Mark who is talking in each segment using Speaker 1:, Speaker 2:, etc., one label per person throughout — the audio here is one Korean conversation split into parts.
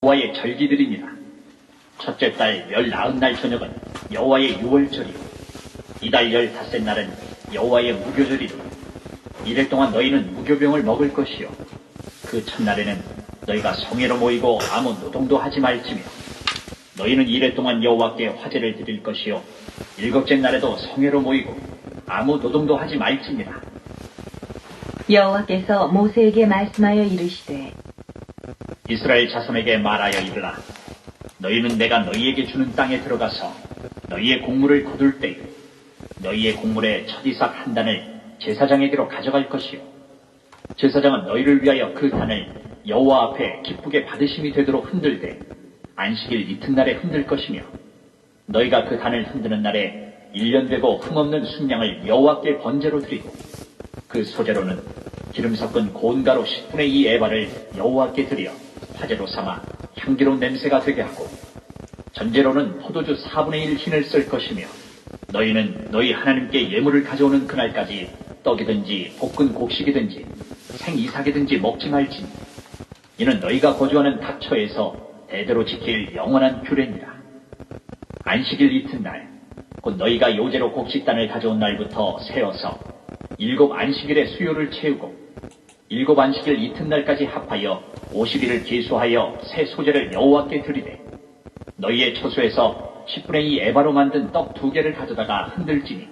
Speaker 1: 여호와의 절기들이니라. 첫째 달 19날 저녁은 여호와의 유월절이요 이달 15날은 여호와의 무교절이요 이래 동안 너희는 무교병을 먹을 것이요 그 첫날에는 너희가 성회로 모이고 아무 노동도 하지 말지며 너희는 이래 동안 여호와께 화제를 드릴 것이요 일곱째 날에도 성회로 모이고 아무 노동도 하지 말지니라.
Speaker 2: 여호와께서 모세에게 말씀하여 이르시되
Speaker 1: 이스라엘 자손에게 말하여 이르라. 너희는 내가 너희에게 주는 땅에 들어가서 너희의 곡물을 거둘 때에 너희의 곡물의 첫 이삭 한 단을 제사장에게로 가져갈 것이요 제사장은 너희를 위하여 그 단을 여호와 앞에 기쁘게 받으심이 되도록 흔들되 안식일 이튿날에 흔들 것이며 너희가 그 단을 흔드는 날에 1년 되고 흠없는 순양을 여호와께 번제로 드리고 그 소재로는 기름 섞은 고운 가루 10분의 2 에바를 여호와께 드려 화제로 삼아 향기로운 냄새가 되게 하고 전제로는 포도주 4분의 1 흰을 쓸 것이며 너희는 너희 하나님께 예물을 가져오는 그날까지 떡이든지 볶은 곡식이든지 생이삭이든지 먹지 말지니 이는 너희가 거주하는 각처에서 대대로 지킬 영원한 규례니라. 안식일 이튿날 곧 너희가 요제로 곡식단을 가져온 날부터 세어서 7 안식일의 수요를 채우고 7 안식일 이튿날까지 합하여 50일을 계수하여 새 소재를 여호와께 드리되 너희의 처소에서 10분의 2 에바로 만든 떡 2개를 가져다가 흔들지니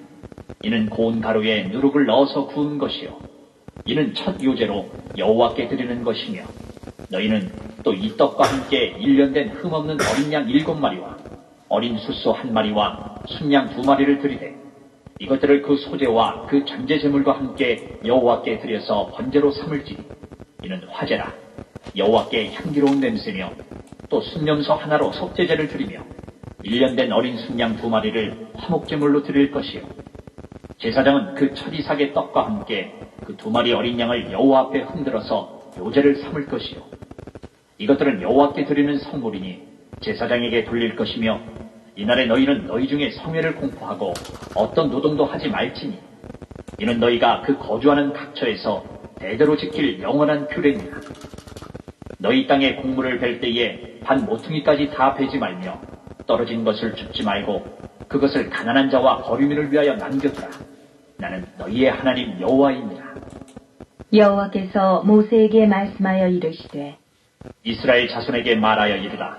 Speaker 1: 이는 고운 가루에 누룩을 넣어서 구운 것이요 이는 첫 요제로 여호와께 드리는 것이며 너희는 또 이 떡과 함께 1년 된 흠없는 어린 양 7마리와 어린 숫소 1마리와 순양 2마리를 드리되 이것들을 그 소재와 그 전제 제물과 함께 여호와께 드려서 번제로 삼을지니 이는 화제라. 여호와께 향기로운 냄새며 또 순염소 하나로 속죄제를 드리며 1년 된 어린 순양 2마리를 화목제물로 드릴 것이요 제사장은 그 첫 이삭의 떡과 함께 그 2마리 어린 양을 여호와 앞에 흔들어서 요제를 삼을 것이요 이것들은 여호와께 드리는 성물이니 제사장에게 돌릴 것이며 이날에 너희는 너희 중에 성회를 공포하고 어떤 노동도 하지 말지니 이는 너희가 그 거주하는 각처에서 대대로 지킬 영원한 규례니라. 너희 땅에 곡물을 벨 때에 반 모퉁이까지 다 베지 말며 떨어진 것을 줍지 말고 그것을 가난한 자와 거류민을 위하여 남겨두라. 나는 너희의 하나님 여호와이니라.
Speaker 2: 여호와께서 모세에게 말씀하여 이르시되
Speaker 1: 이스라엘 자손에게 말하여 이르라.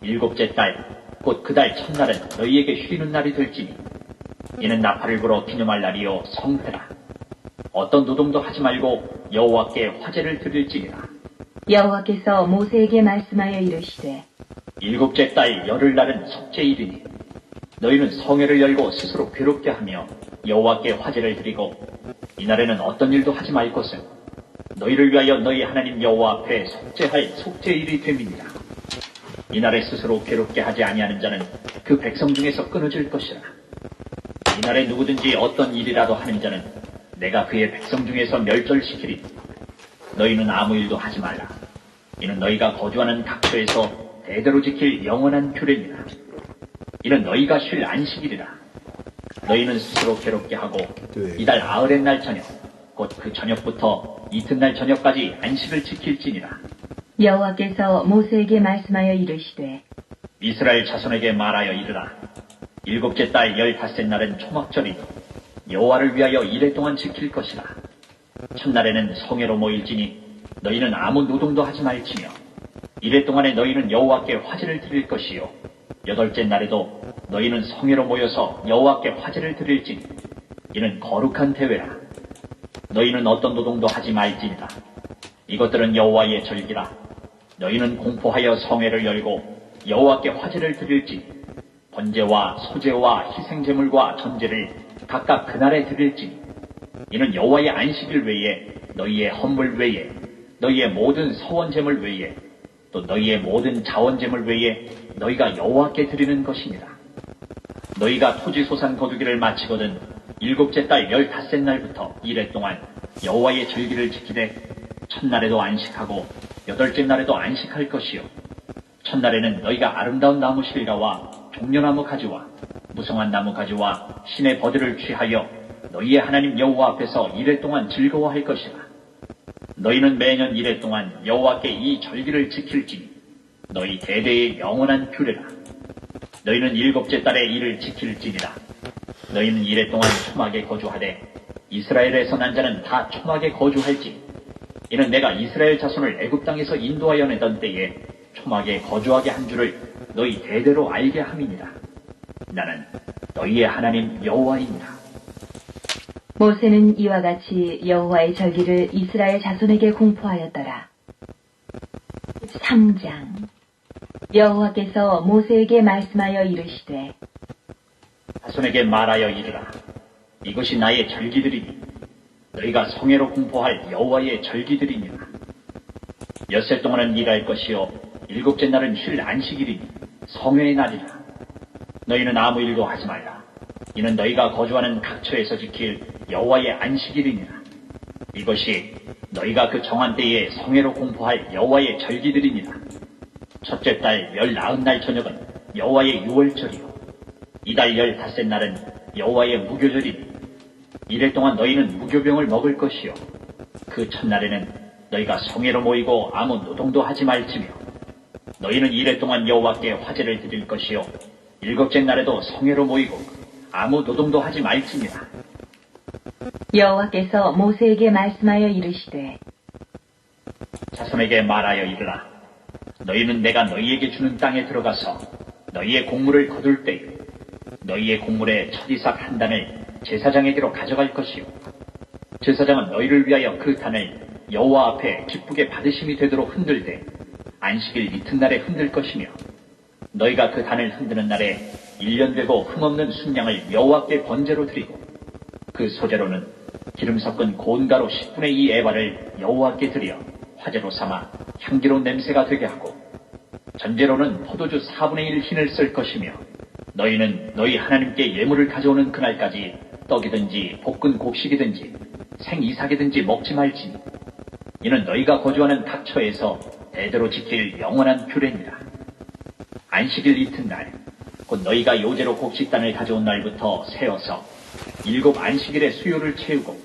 Speaker 1: 7째 달 곧 그 달 첫날은 너희에게 쉬는 날이 될지니 이는 나팔을 불어 기념할 날이요 성회라. 어떤 노동도 하지 말고 여호와께 화제를 드릴지니라.
Speaker 2: 여호와께서 모세에게 말씀하여 이르시되
Speaker 1: 7째 달 열흘날은 속죄일이니 너희는 성회를 열고 스스로 괴롭게 하며 여호와께 화제를 드리고 이날에는 어떤 일도 하지 말 것은 너희를 위하여 너희 하나님 여호와 앞에 속죄할 속죄일이 됨이니라. 이날에 스스로 괴롭게 하지 아니하는 자는 그 백성 중에서 끊어질 것이라. 이날에 누구든지 어떤 일이라도 하는 자는 내가 그의 백성 중에서 멸절시키리니 너희는 아무 일도 하지 말라. 이는 너희가 거주하는 각처에서 대대로 지킬 영원한 규례니라. 이는 너희가 쉴 안식일이라. 너희는 스스로 괴롭게 하고 이달 아흘의 날 저녁 곧 그 저녁부터 이튿날 저녁까지 안식을 지킬지니라.
Speaker 2: 여호와께서 모세에게 말씀하여 이르시되
Speaker 1: 이스라엘 자손에게 말하여 이르라. 7째 달 15째 날은 초막절이니 여호와를 위하여 이래 동안 지킬 것이라. 첫날에는 성회로 모일지니 너희는 아무 노동도 하지 말지며 이래 동안에 너희는 여호와께 화제를 드릴 것이요 8째 날에도 너희는 성회로 모여서 여호와께 화제를 드릴지니 이는 거룩한 대회라. 너희는 어떤 노동도 하지 말지니라. 이것들은 여호와의 절기라. 너희는 공포하여 성회를 열고 여호와께 화제를 드릴지니 번제와 소제와 희생제물과 전제를 각각 그날에 드릴지니 이는 여호와의 안식일 외에 너희의 헌물 외에 너희의 모든 서원제물 외에 또 너희의 모든 자원제물 외에 너희가 여호와께 드리는 것이니라. 너희가 토지소산 거두기를 마치거든 7째 달 15째 날부터 이래 동안 여호와의 절기를 지키되 첫날에도 안식하고 8째 날에도 안식할 것이요 첫날에는 너희가 아름다운 나무 실과와 종려나무 가지와 무성한 나무 가지와 신의 버들을 취하여 너희의 하나님 여호와 앞에서 이래 동안 즐거워할 것이라. 너희는 매년 이래 동안 여호와께 이 절기를 지킬지니 너희 대대의 영원한 규례라. 너희는 일곱째 달에 이를 지킬지니라. 너희는 이래 동안 초막에 거주하되 이스라엘에서 난 자는 다 초막에 거주할지. 이는 내가 이스라엘 자손을 애굽 땅에서 인도하여 내던 때에 초막에 거주하게 한 줄을 너희 대대로 알게 함이니라. 나는 너희의 하나님 여호와이니라.
Speaker 2: 모세는 이와 같이 여호와의 절기를 이스라엘 자손에게 공포하였더라. 3장. 여호와께서 모세에게 말씀하여 이르시되
Speaker 1: 자손에게 말하여 이르라. 이것이 나의 절기들이니 너희가 성회로 공포할 여호와의 절기들이니라. 엿새 동안은 일할 것이요 일곱째 날은 쉴 안식일이니 성회의 날이라. 너희는 아무 일도 하지 말라. 이는 너희가 거주하는 각처에서 지킬 여호와의 안식일이니라. 이것이 너희가 그 정한 때에 성회로 공포할 여호와의 절기들이니라. 첫째 달 19날 저녁은 여호와의 유월절이요 이달 15째 날은 여호와의 무교절이니 이래 동안 너희는 무교병을 먹을 것이요 그 첫날에는 너희가 성회로 모이고 아무 노동도 하지 말지며 너희는 이래 동안 여호와께 화제를 드릴 것이요 일곱째 날에도 성회로 모이고 아무 노동도 하지 말지니라.
Speaker 2: 여호와께서 모세에게 말씀하여 이르시되
Speaker 1: 자손에게 말하여 이르라. 너희는 내가 너희에게 주는 땅에 들어가서 너희의 곡물을 거둘 때에 너희의 곡물의 첫 이삭 한 단을 제사장에게로 가져갈 것이요 제사장은 너희를 위하여 그 단을 여호와 앞에 기쁘게 받으심이 되도록 흔들되 안식일 이튿날에 흔들 것이며 너희가 그 단을 흔드는 날에 1년 되고 흠없는 순양을 여호와께 번제로 드리고 그 소재로는 기름 섞은 고운 가루 10분의 2 에바를 여호와께 드려 화제로 삼아 향기로운 냄새가 되게 하고 전제로는 포도주 4분의 1 흰을 쓸 것이며 너희는 너희 하나님께 예물을 가져오는 그날까지 떡이든지 볶은 곡식이든지 생이삭이든지 먹지 말지니 이는 너희가 거주하는 각처에서 대대로 지킬 영원한 규례니라. 안식일 이튿날 곧 너희가 요제로 곡식단을 가져온 날부터 세어서 7 안식일의 수요를 채우고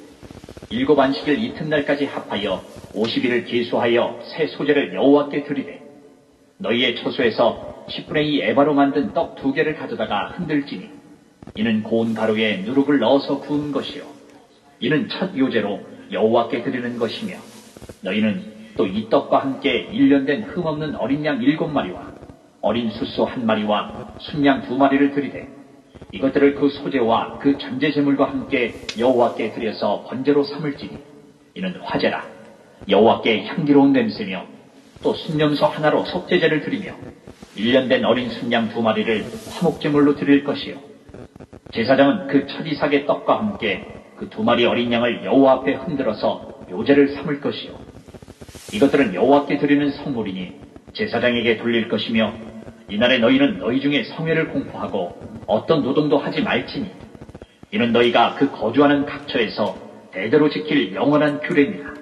Speaker 1: 7 안식일 이튿날까지 합하여 50일을 계수하여 새 소재를 여호와께 드리되 너희의 처소에서 10분의 2 에바로 만든 떡 2개를 가져다가 흔들지니 이는 고운 가루에 누룩을 넣어서 구운 것이요 이는 첫 요제로 여호와께 드리는 것이며 너희는 또 이 떡과 함께 1년 된 흠없는 어린 양 7마리와 어린 숫소 1마리와 순양 2마리를 드리되 이것들을 그 소재와 그 전제 제물과 함께 여호와께 드려서 번제로 삼을지니 이는 화제라. 여호와께 향기로운 냄새며 또 순념소 하나로 속죄제를 드리며 1년 된 어린 순양 2마리를 화목제물로 드릴 것이요 제사장은 그 첫 이삭의 떡과 함께 그 2마리 어린 양을 여호와 앞에 흔들어서 요제를 삼을 것이요 이것들은 여호와께 드리는 성물이니 제사장에게 돌릴 것이며 이날에 너희는 너희 중에 성회를 공포하고 어떤 노동도 하지 말지니 이는 너희가 그 거주하는 각처에서 대대로 지킬 영원한 규례니라.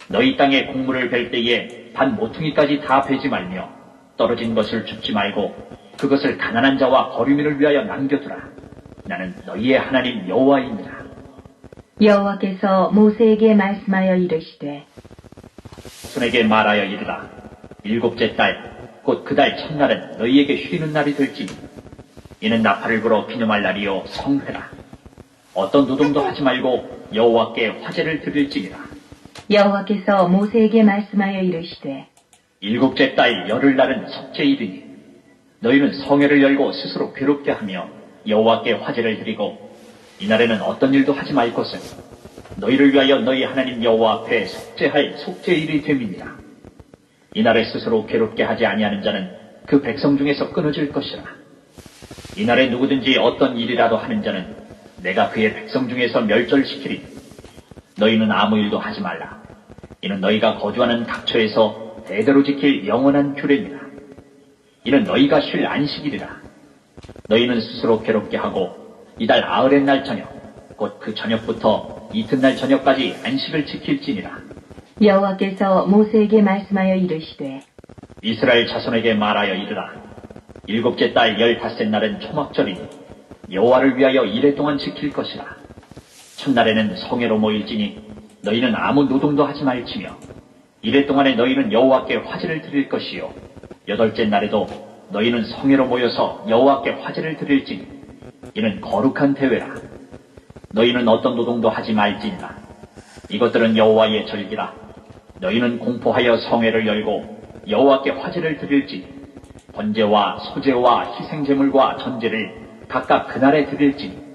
Speaker 1: 너희 땅에 곡물을 벨 때에 반 모퉁이까지 다 베지 말며 떨어진 것을 줍지 말고 그것을 가난한 자와 거류민을 위하여 남겨두라. 나는 너희의 하나님 여호와이니라.
Speaker 2: 여호와께서 모세에게 말씀하여 이르시되
Speaker 1: 손에게 말하여 이르라. 7째 달 곧 그 달 첫날은 너희에게 쉬는 날이 될지니 이는 나팔을 불어 기념할 날이요 성회라. 어떤 노동도 하지 말고 여호와께 화제를 드릴지니라.
Speaker 2: 여호와께서 모세에게 말씀하여 이르시되
Speaker 1: 7째 달 열흘날은 속죄일이니 너희는 성회를 열고 스스로 괴롭게 하며 여호와께 화제를 드리고 이날에는 어떤 일도 하지 말 것은 너희를 위하여 너희 하나님 여호와 앞에 속죄할 속죄일이 됨이니라. 이날에 스스로 괴롭게 하지 아니하는 자는 그 백성 중에서 끊어질 것이라. 이날에 누구든지 어떤 일이라도 하는 자는 내가 그의 백성 중에서 멸절시키리니 너희는 아무 일도 하지 말라. 이는 너희가 거주하는 각처에서 대대로 지킬 영원한 규례니라. 이는 너희가 쉴 안식일이라. 너희는 스스로 괴롭게 하고 이달 아흘의 날 저녁 곧 그 저녁부터 이튿날 저녁까지 안식을 지킬지니라.
Speaker 2: 여호와께서 모세에게 말씀하여 이르시되
Speaker 1: 이스라엘 자손에게 말하여 이르라. 7째 달 15째 날은 초막절이니 여호와를 위하여 이래 동안 지킬 것이라. 첫날에는 성회로 모일지니 너희는 아무 노동도 하지 말지며 이래 동안에 너희는 여호와께 화제를 드릴 것이요 여덟째 날에도 너희는 성회로 모여서 여호와께 화제를 드릴지니 이는 거룩한 대회라. 너희는 어떤 노동도 하지 말지니라. 이것들은 여호와의 절기라. 너희는 공포하여 성회를 열고 여호와께 화제를 드릴지니 번제와 소제와 희생제물과 전제를 각각 그날에 드릴지니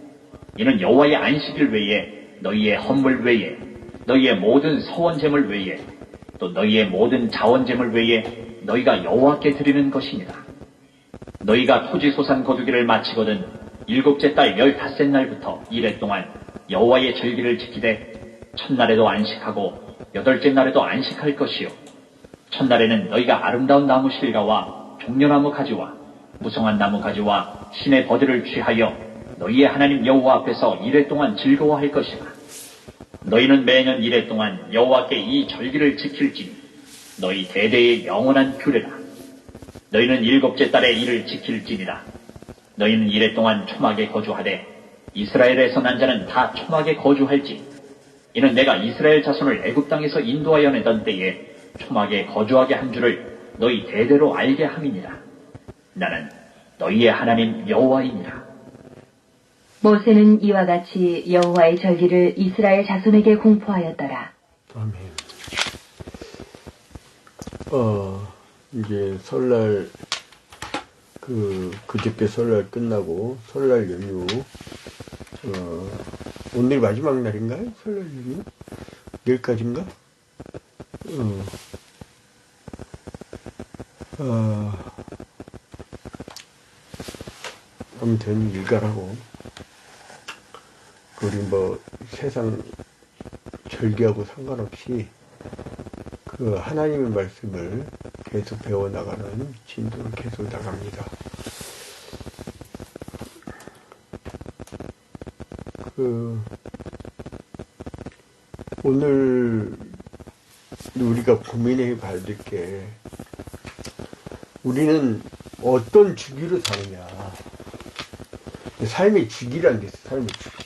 Speaker 1: 이는 여호와의 안식일 외에 너희의 헌물 외에 너희의 모든 서원제물 외에 또 너희의 모든 자원제물 외에 너희가 여호와께 드리는 것이니라. 너희가 토지소산 거두기를 마치거든 일곱째 달 15날부터 이래 동안 여호와의 절기를 지키되 첫날에도 안식하고 여덟째 날에도 안식할 것이요 첫날에는 너희가 아름다운 나무 실과와 종려나무 가지와 무성한 나무 가지와 신의 버들을 취하여 너희의 하나님 여호와 앞에서 이래 동안 즐거워할 것이라. 너희는 매년 이래 동안 여호와께 이 절기를 지킬지니 너희 대대의 영원한 규례라. 너희는 일곱째 달에 이를 지킬지니라. 너희는 이래 동안 초막에 거주하되 이스라엘에서 난 자는 다 초막에 거주할지 이는 내가 이스라엘 자손을 애굽 땅에서 인도하여 내던 때에 초막에 거주하게 한 줄을 너희 대대로 알게 함이니라. 나는 너희의 하나님 여호와이니라.
Speaker 2: 모세는 이와 같이 여호와의 절기를 이스라엘 자손에게 공포하였더라.
Speaker 3: 아멘. 이제 설날, 그저께 설날 끝나고, 설날 연휴, 오늘 마지막 날인가요? 설날 연휴? 내일까지인가? 아무튼 일가라고, 우리 뭐 세상 절기하고 상관없이 그 하나님의 말씀을 계속 배워나가는 진도를 계속 나갑니다. 오늘 우리가 고민해 봐야 될 게, 우리는 어떤 주기로 사느냐. 삶의 주기라는 게 있어요. 삶의 주기.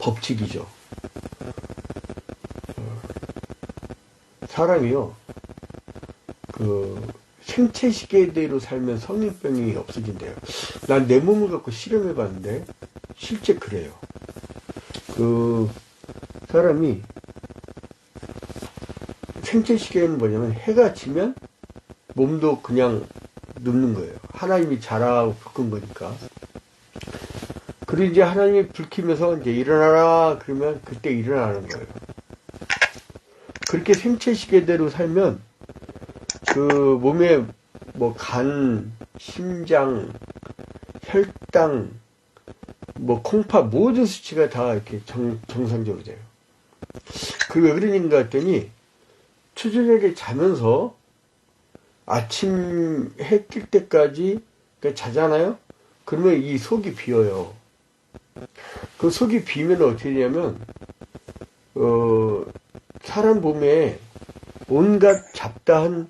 Speaker 3: 법칙이죠. 사람이요, 생체 시계대로 살면 성인병이 없어진대요. 난 내 몸을 갖고 실험해 봤는데, 실제 그래요. 사람이, 생체 시계는 뭐냐면, 해가 지면 몸도 그냥 눕는 거예요. 하나님이 자라고 바꾼 거니까. 그리고 이제 하나님이 불 켜면서 이제 일어나라 그러면 그때 일어나는 거예요. 그렇게 생체 시계대로 살면 몸에 뭐 간, 심장, 혈당, 뭐 콩팥 모든 수치가 다 이렇게 정상적으로 돼요. 그게 왜 그러는가 했더니 초저녁에 자면서 아침 해 뜰 때까지 자잖아요? 그러면 이 속이 비어요. 그 속이 비면 어떻게 되냐면, 사람 몸에 온갖 잡다한,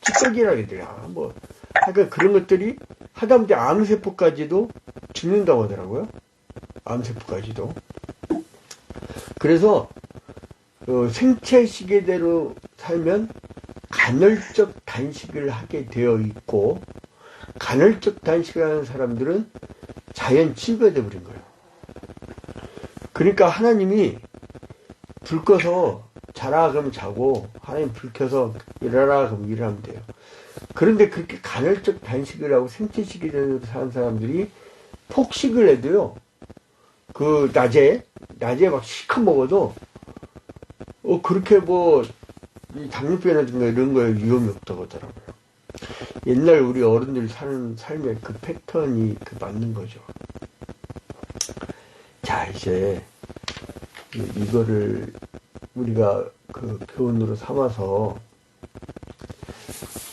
Speaker 3: 찌꺼기라 해야 되나, 하여간 그런 것들이 하다못해 암세포까지도 죽는다고 하더라고요. 암세포까지도. 그래서, 생체 시계대로 살면 간헐적 단식을 하게 되어 있고, 간헐적 단식을 하는 사람들은 자연 치유가 되어버린 거예요. 그러니까 하나님이 불 꺼서 자라 그러면 자고, 하나님 불 켜서 일하라 그러면 일하면 돼요. 그런데 그렇게 간헐적 단식을 하고 생체 시계대로 사는 사람들이 폭식을 해도요, 낮에 막 실컷 먹어도, 그렇게 이 당뇨병이라든가 이런 거에 위험이 없다고 하더라고요. 옛날 우리 어른들이 사는 삶의 그 패턴이 맞는 거죠. 자, 이제 이거를 우리가 교훈으로 삼아서,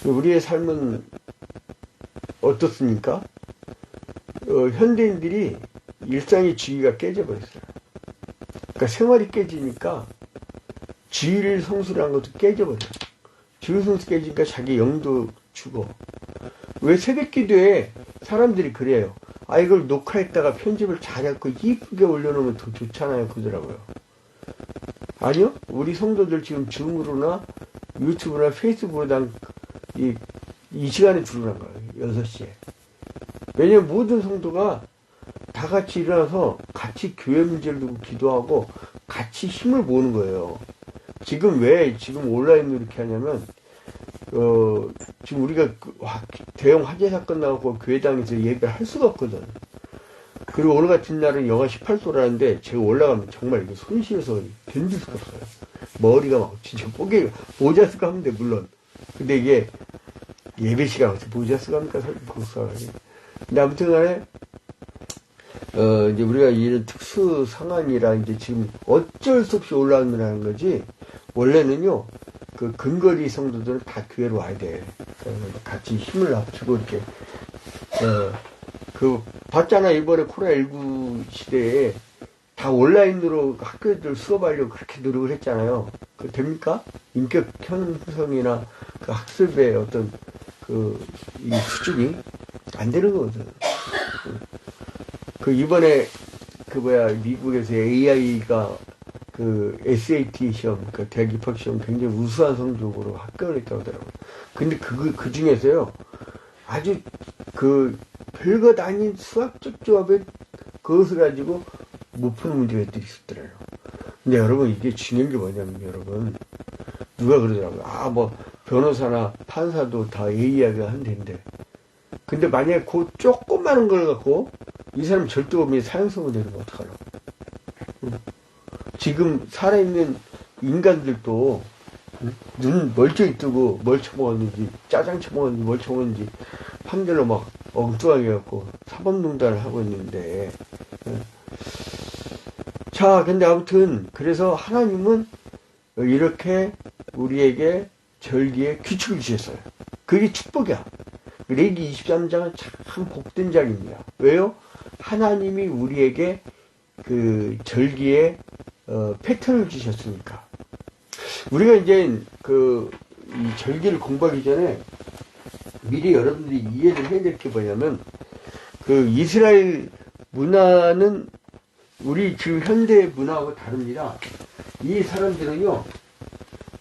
Speaker 3: 우리의 삶은 어떻습니까? 현대인들이 일상의 주의가 깨져버렸어요. 그러니까 생활이 깨지니까 주의를 성수라는 것도 깨져버려요. 주의 성수 깨지니까 자기 영도 죽어. 왜 새벽기도에 사람들이 그래요. 이걸 녹화했다가 편집을 잘해갖고 이쁘게 올려놓으면 더 좋잖아요. 그러더라고요. 아니요. 우리 성도들 지금 줌으로나 유튜브나 페이스북으로 이 시간에 들어오는 거예요. 6시에. 왜냐면 모든 성도가 다 같이 일어나서 같이 교회 문제를 두고 기도하고 같이 힘을 모으는 거예요. 지금 왜 지금 온라인으로 이렇게 하냐면 지금 우리가 대형 화재 사건 나고 교회당에서 얘기를 할 수가 없거든. 그리고 오늘 같은 날은 영하 18도라는데 제가 올라가면 정말 이게 손 시려서 견딜 수가 없어요. 머리가 막 진짜 뽀개 모자 쓰고 하면 돼 물론. 근데 이게 예배 시간 어떻게 모자 쓰고 합니까? 복사하기. 근데 아무튼간에 이제 우리가 이런 특수 상황이라 이제 지금 어쩔 수 없이 올라오는 거지. 원래는요, 그 근거리 성도들은 다 교회로 와야 돼. 같이 힘을 합치고 이렇게, 봤잖아. 이번에 코로나19 시대에 다 온라인으로 학교들 수업하려고 그렇게 노력을 했잖아요. 그 됩니까? 인격 형성이나 그 학습의 어떤 이 수준이 안 되는 거거든. 이번에 미국에서 AI가 SAT 시험, 대학 입학 시험 굉장히 우수한 성적으로 합격을 했다고 하더라고요. 근데 그 중에서요, 아주 별것 아닌 수학적 조합에 그것을 가지고 못 푸는 문제들이 있었더래요. 근데 여러분, 이게 중요한 게 뭐냐면, 여러분, 누가 그러더라고요. 변호사나 판사도 다 AI가 한대는데. 근데 만약에 그 조그마한 걸 갖고, 이 사람 절대 없는 사형선고 내리면 어떡하나. 지금 살아있는 인간들도 눈 멀쩡히 뜨고 뭘 처먹었는지 짜장 처먹었는지 뭘 처먹었는지 판결로 막 엉뚱하게 해갖고 사법농단을 하고 있는데 자 근데 아무튼 그래서 하나님은 이렇게 우리에게 절기에 규칙을 주셨어요. 그게 축복이야. 레위기 23장은 참 복된 장입니다. 왜요? 하나님이 우리에게 절기에 패턴을 주셨으니까. 우리가 이제 이 절기를 공부하기 전에 미리 여러분들이 이해를 해야 될 게 뭐냐면 이스라엘 문화는 우리 지금 현대 문화하고 다릅니다. 이 사람들은요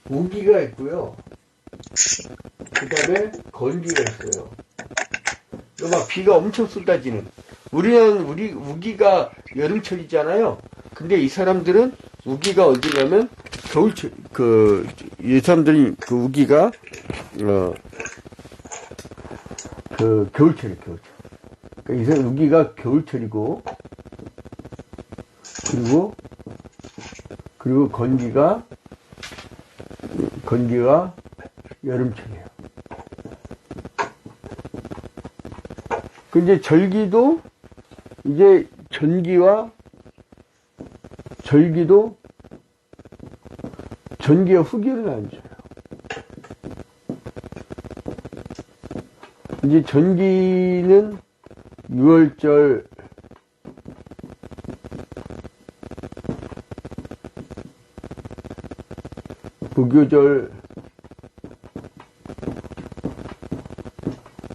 Speaker 3: 우기가 있고요 그 다음에 건기가 있어요. 막 비가 엄청 쏟아지는. 우리는 우기가 여름철이잖아요. 근데 이 사람들은 우기가 어디냐면 겨울철. 이 사람들이 우기가 겨울철이에요. 겨울철. 그러니까 이 사람 우기가 겨울철이고 그리고 건기가 여름철이에요. 근데 절기도 이제 절기도 전기와 후기를 나눠줘요. 이제 전기는 6월절, 무교절,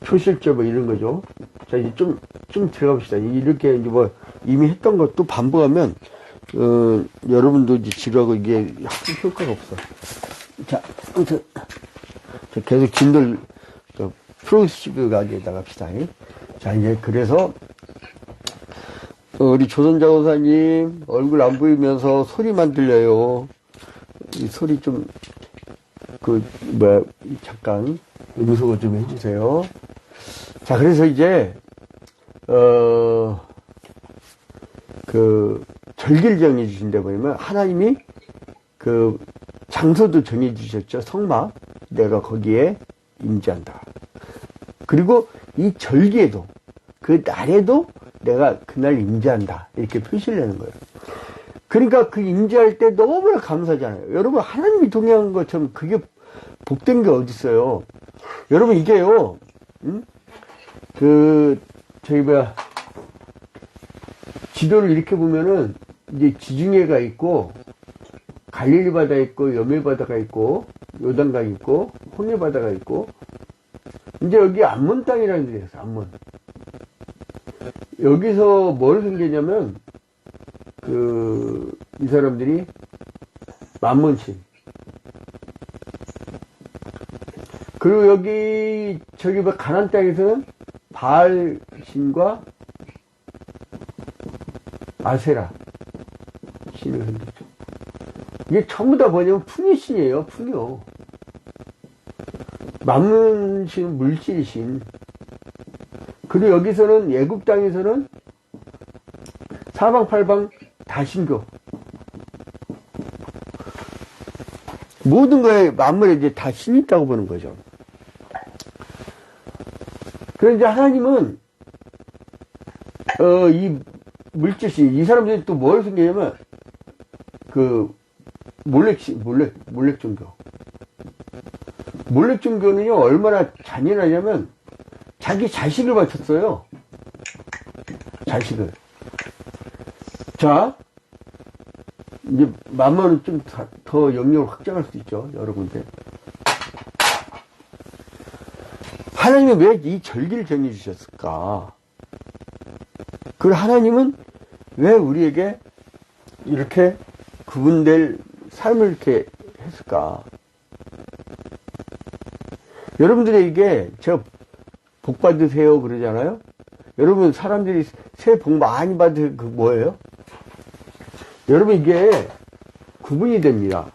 Speaker 3: 초실절 이런 거죠. 자, 이제 좀 들어갑시다. 이렇게 이제 이미 했던 것도 반복하면, 여러분도 이제 지루하고 이게 학습 효과가 없어. 자, 아무튼, 계속 진들, 프로그레시브가 나갑시다. 자, 이제 그래서, 우리 조선자 권사님 얼굴 안 보이면서 소리만 들려요. 이 소리 좀, 잠깐, 음소거 좀 해주세요. 자, 그래서 이제, 절기를 정해주신다 보면, 하나님이 장소도 정해주셨죠. 성막. 내가 거기에 임재한다. 그리고 이 절기에도, 그 날에도 내가 그날 임재한다. 이렇게 표시를 내는 거예요. 그러니까 임재할 때 너무나 감사하잖아요. 여러분, 하나님이 동행한 것처럼 그게 복된 게 어딨어요. 여러분, 이게요, 지도를 이렇게 보면은, 이제 지중해가 있고, 갈릴리 바다 있고, 여멜 바다가 있고, 요단강 있고, 홍해 바다가 있고, 이제 여기 암몬 땅이라는 데가 있어요, 암몬. 여기서 뭘 생겼냐면, 이 사람들이 만문신. 그리고 여기 저기 뭐 가나안 땅에서는 바알신과 아세라 신을 섬겼죠. 이게 전부 다 뭐냐면 풍요신이에요. 풍요. 만문신은 물질신. 그리고 여기서는 애굽 땅에서는 사방팔방 다 신교. 모든 거에 만물에 이제 다 신이 있다고 보는 거죠. 그런데 하나님은 이 물질신, 이 사람들이 또 뭘 숨기냐면 그 몰렉 종교. 몰렉 종교는요 얼마나 잔인하냐면 자기 자식을 바쳤어요. 자식을. 자, 이제 만만은 좀 더 영역을 확장할 수 있죠, 여러 군데. 하나님은 왜 이 절기를 정해주셨을까? 그리고 하나님은 왜 우리에게 이렇게 구분될 삶을 이렇게 했을까? 여러분들에게 제가 복 받으세요 그러잖아요? 여러분 사람들이 새해 복 많이 받으세요. 그 뭐예요? 여러분 이게 구분이 됩니다.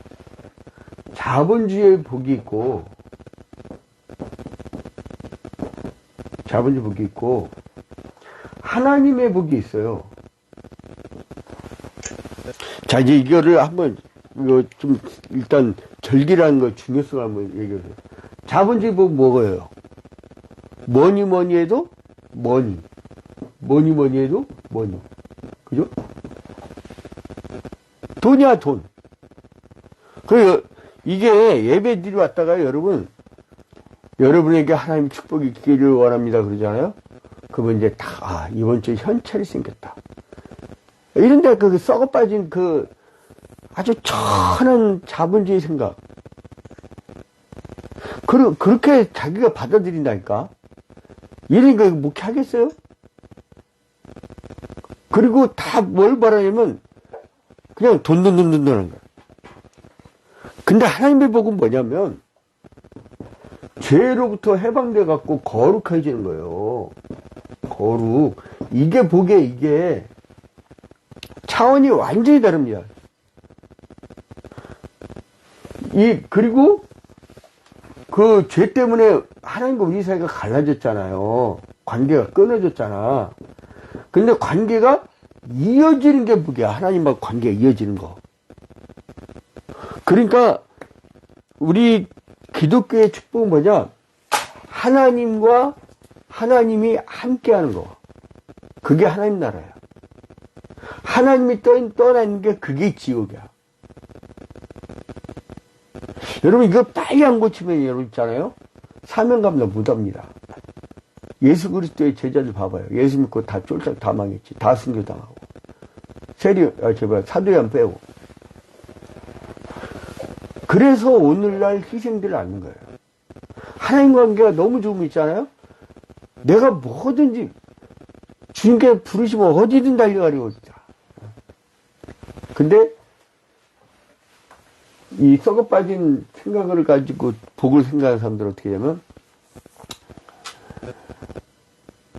Speaker 3: 자본주의의 복이 있고 자본주의 복이 있고 하나님의 복이 있어요. 자, 이제 이거를 한번 이거 좀 일단 절기라는 거 중요성을 한번 얘기해보세요. 자본주의 복 뭐예요? 뭐니 해도 뭐니 해도 뭐니. 그죠? 돈이야 돈. 그래서 이게 예배 드리 왔다가 여러분에게 하나님 축복이 있기를 원합니다 그러잖아요. 그러면 이제 이번 주에 현찰이 생겼다. 이런데 그 썩어 빠진 그 아주 천한 자본주의 생각. 그렇게 자기가 받아들인다니까. 이러니까 목회하겠어요? 그리고 다 뭘 바라냐면 그냥 돈 하는 거야. 근데 하나님의 복은 뭐냐면 죄로부터 해방돼 갖고 거룩해지는 거예요. 거룩. 이게 복에 이게 차원이 완전히 다릅니다. 그리고 그 죄 때문에 하나님과 우리 사이가 갈라졌잖아요. 관계가 끊어졌잖아. 근데 관계가 이어지는 게 복이야. 하나님과 관계가 이어지는 거. 그러니까 우리 기독교의 축복은 뭐냐? 하나님과 하나님이 함께하는 거. 그게 하나님 나라야. 하나님이 떠나 있는 게 그게 지옥이야. 여러분 이거 빨리 안 고치면 여러분 있잖아요. 사명감도 못합니다. 예수 그리스도의 제자들 봐봐요. 예수 믿고 다 쫄딱 다 망했지. 다 순교당하고. 사도연 빼고. 그래서 오늘날 희생들을 않는 거예요. 하나님 관계가 너무 좋으면 있잖아요. 내가 뭐든지 주님께 부르시면 어디든 달려가려고 진짜. 근데 이 썩어 빠진 생각을 가지고 복을 생각하는 사람들은 어떻게 하냐면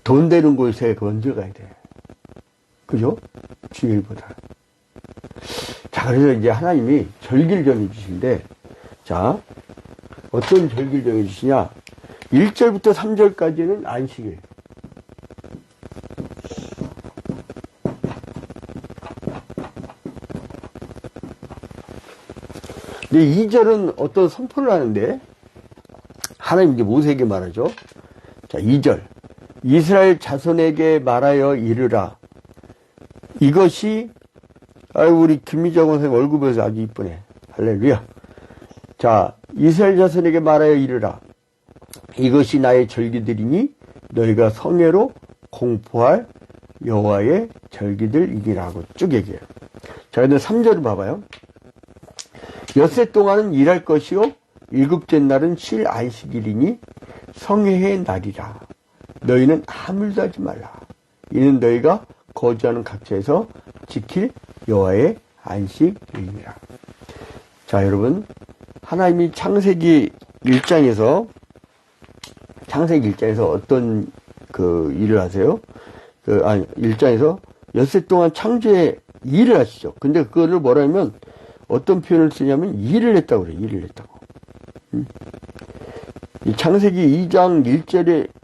Speaker 3: 돈 되는 곳에 먼저 가야 돼. 그죠? 주일보다. 자, 그래서 이제 하나님이 절기를 정해주신데, 자, 어떤 절기를 정해주시냐? 1절부터 3절까지는 안식일. 근데 2절은 어떤 선포를 하는데, 하나님 이제 모세에게 말하죠. 자, 2절. 이스라엘 자손에게 말하여 이르라. 이것이, 우리 김미정 선생님 얼굴 보면서 아주 이쁘네. 할렐루야. 자, 이스라엘 자손에게 말하여 이르라. 이것이 나의 절기들이니 너희가 성회로 공포할 여호와의 절기들이니라고 쭉 얘기해요. 자, 근데 3절을 봐봐요. 엿새 동안은 일할 것이요 일곱째 날은 쉴 안식일이니 성회의 날이라. 너희는 아무 일도 하지 말라. 이는 너희가 거주하는 각처에서 지킬 여호와의 안식일이라. 자, 여러분. 하나님이 창세기 1장에서 어떤 그 일을 하세요? 1장에서 엿새 동안 창조의 일을 하시죠. 근데 그거를 뭐라 하면 어떤 표현을 쓰냐면 일을 했다고 그래요. 일을 했다고. 이 창세기 2장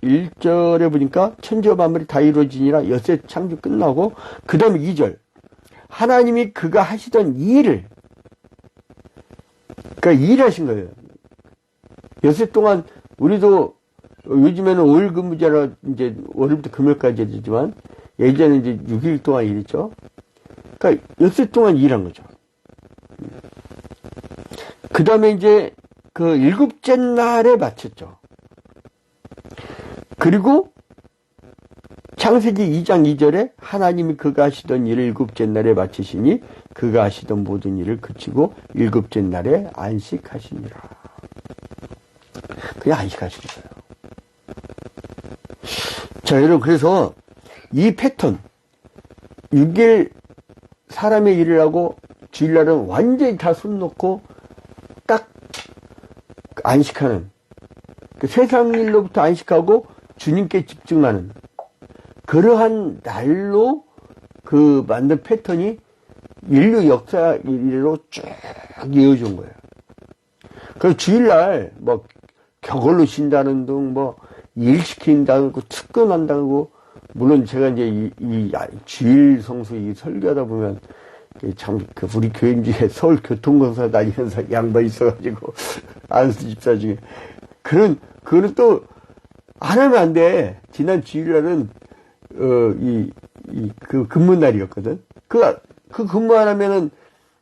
Speaker 3: 1절에 보니까 천지와 만물이 다 이루어지니라 엿새 창조 끝나고 그 다음에 2절 하나님이 그가 하시던 일을 그러니까 일하신 거예요. 엿새 동안 우리도 요즘에는 5일 근무제라 이제 월요일부터 금요일까지 되지만 예전에 이제 6일 동안 일했죠. 그러니까 엿새 동안 일한 거죠. 그 다음에 이제 그 일곱째 날에 마쳤죠. 그리고 창세기 2장 2절에 하나님이 그가 하시던 일을 일곱째 날에 마치시니 그가 하시던 모든 일을 그치고 일곱째 날에 안식하시니라. 그냥 안식하시는 거예요. 자, 여러분, 그래서 이 패턴, 6일 사람의 일을 하고 주일날은 완전히 다 손 놓고 딱 안식하는, 그 세상 일로부터 안식하고 주님께 집중하는 그러한 날로 그 만든 패턴이 인류 역사 일로 쭉 이어진 거예요. 그래서 주일날 뭐 격월로 쉰다는 등 뭐 일 시킨다고 특근한다고 물론 제가 이제 이 주일 성수 이 설교하다 보면 참 그 우리 교인 중에 서울 교통공사 다니는 양반이 있어가지고 안수 집사 중에 그거는 또 안 하면 안 돼. 지난 주일날은 그 근무 날이었거든. 그 근무 안 하면은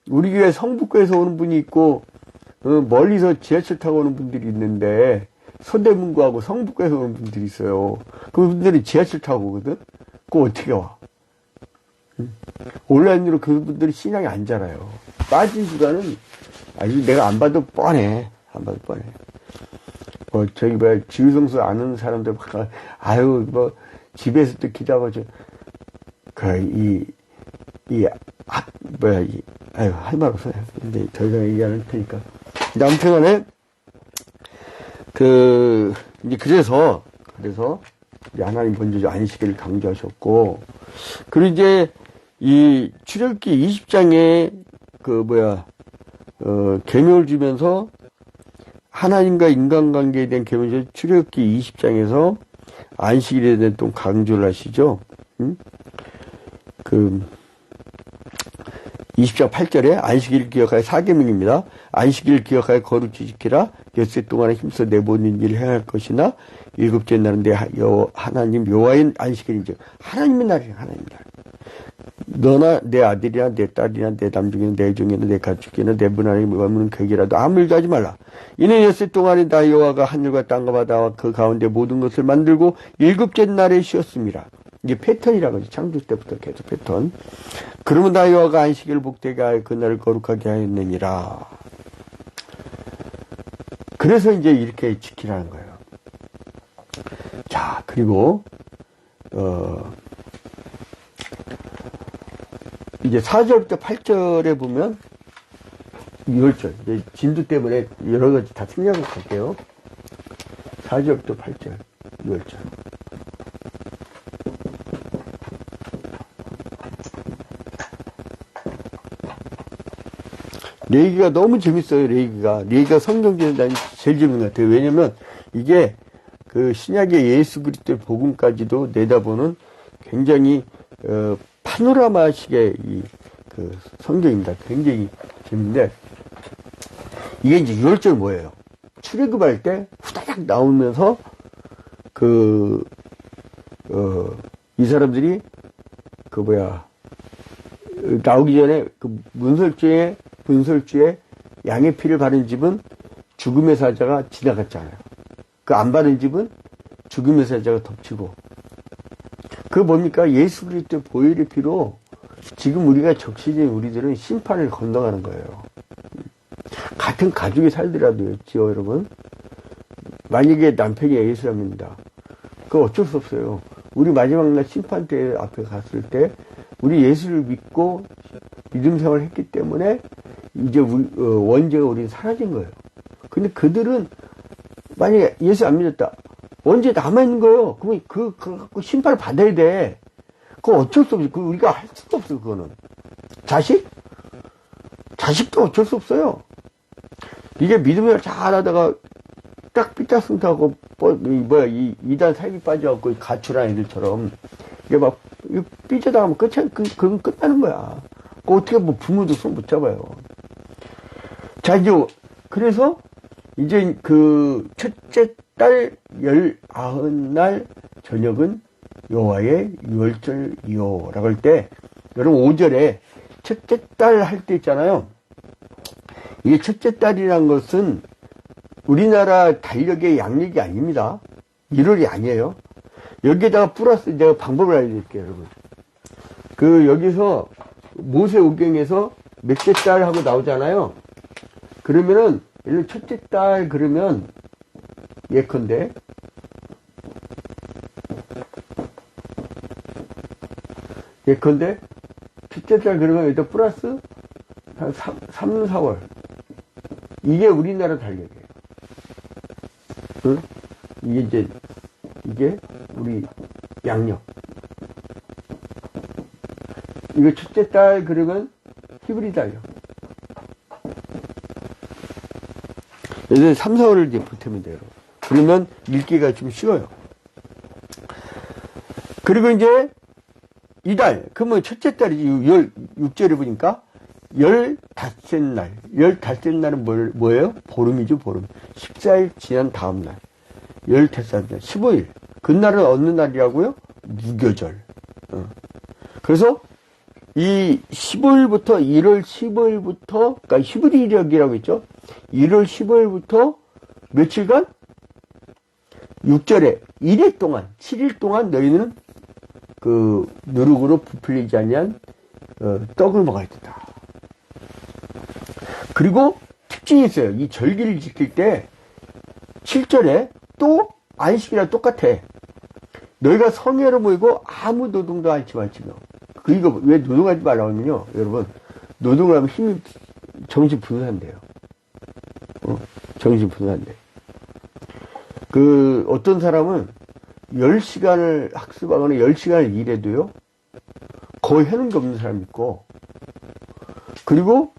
Speaker 3: 우리 교회 성북구에서 오는 분이 있고 멀리서 지하철 타고 오는 분들이 있는데 서대문구하고 성북구에서 오는 분들이 있어요. 그분들이 지하철 타고 오거든. 그거 어떻게 와? 온라인으로 그분들이 신앙이 안 자라요. 빠진 시간은 아주 내가 안 봐도 뻔해. 안 봐도 뻔해. 저기 지휘성수 아는 사람들 막 집에서 또 기도하고 할 말 없어요. 근데 더 이상 얘기 안 할 테니까. 아무튼 간에 이제 그래서 하나님 먼저 안식일을 강조하셨고, 그리고 이제 이 출애굽기 20장에 계명을 주면서 하나님과 인간관계에 대한 계명을 출애굽기 20장에서 안식일에 대한 또 강조를 하시죠. 20장 8절에 안식일 기억하여 사계명입니다. 안식일 기억하여 거룩히 지키라. 엿새 동안에 힘써 내 모든 일을 행할 것이나 일곱째 날은 내 하나님 여호와의 안식일이죠. 하나님의 날이에요. 하나님의 날. 너나 내 아들이나 내 딸이나 내 남중이나 내 종이나 내 가축이나 내 문 안에 머무는 객이라도 아무 일도 하지 말라. 이는 엿새 동안에 나 여호와가 하늘과 땅과 바다와 그 가운데 모든 것을 만들고 일곱째 날에 쉬었습니다. 이게 패턴이라고 하죠. 창조 때부터 계속 패턴. 그러면 나 여호와가 안식일을 복되게 하여 그날을 거룩하게 하였느니라. 그래서 이제 이렇게 지키라는 거예요. 자, 그리고 이제 4절부터 8절에 보면 6절 이제 진도 때문에 여러 가지 다 생략을 할게요. 4절부터 8절 6절. 레위기가 너무 재밌어요. 레위기가 성경 중에 난 제일 재밌는 것 같아요. 왜냐면 이게 그 신약의 예수 그리스도의 복음까지도 내다보는 굉장히 파노라마식의 그 성경입니다. 굉장히 재밌는데 이게 이제 6절 뭐예요? 출애굽할 때 후다닥 나오면서 이 사람들이 나오기 전에 그 분설주에 양의 피를 바른 집은 죽음의 사자가 지나갔잖아요. 그 안 바른 집은 죽음의 사자가 덮치고. 그거 뭡니까? 예수 그리스도의 보혈의 피로 지금 우리가 적시된 우리들은 심판을 건너가는 거예요. 같은 가족이 살더라도요, 여러분. 만약에 남편이 예수님입니다. 그거 어쩔 수 없어요. 우리 마지막 날 심판대 앞에 갔을 때 우리 예수를 믿고 믿음 생활을 했기 때문에 이제 원죄가 우리는 사라진 거예요. 근데 그들은 만약에 예수 안 믿었다. 원죄 남아있는 거예요. 그러면 그거 갖고 심판을 받아야 돼. 그거 어쩔 수 없어. 우리가 할 수도 없어, 그거는. 자식도 어쩔 수 없어요. 이게 믿음을 잘 하다가 딱 삐딱승하고 이단 사입이 빠져갖고 가출한 애들처럼 이게 막 삐져나가면 그건 끝나는 거야. 그 어떻게 뭐 부모도 손 못 잡아요. 자, 이제 그래서 이제 그 첫째 달 19날 저녁은 여호와의 유월절이요라고 할 때, 여러분 5절에 첫째 달 할 때 있잖아요. 이게 첫째 달이란 것은 우리나라 달력의 양력이 아닙니다. 1월이 아니에요. 여기에다가 플러스 내가 방법을 알려드릴게요, 여러분. 여기서 모세오경에서 몇째 달 하고 나오잖아요. 그러면은 예를 들어 첫째 달 그러면 예컨대 첫째 달 그러면 여기다 플러스 한 3, 4월 이게 우리나라 달력이에요. 응? 이게 우리 양력. 이거 첫째 달 그러면 히브리 달력. 그래서 3, 4월을 이제 보태면 돼요. 그러면 읽기가 좀 쉬워요. 그리고 이제 이달, 그러면 첫째 달이지. 6절에 보니까 15날. 15날은 뭐예요? 보름이죠, 보름. 14일 지난 다음 날. 15날. 15일. 그날은 어느 날이라고요? 무교절. 그래서 이 15일부터 1월 15일부터 그러니까 히브리력이라고 했죠. 1월 15일부터 며칠간 6절에 1일 동안 7일 동안 너희는 그 누룩으로 부풀리지 아니한 떡을 먹어야 된다. 그리고 특징이 있어요. 이 절기를 지킬 때 7절에 또 안식이랑 똑같아. 너희가 성회로 모이고 아무 노동도 하지 말지며. 이거 왜 노동하지 말라고 하면요, 여러분. 노동을 하면 힘이 정신 분산돼요. 정신 분산돼. 어떤 사람은 10시간을 학습하거나 10시간을 일해도요, 거의 해놓은 게 없는 사람이 있고, 그리고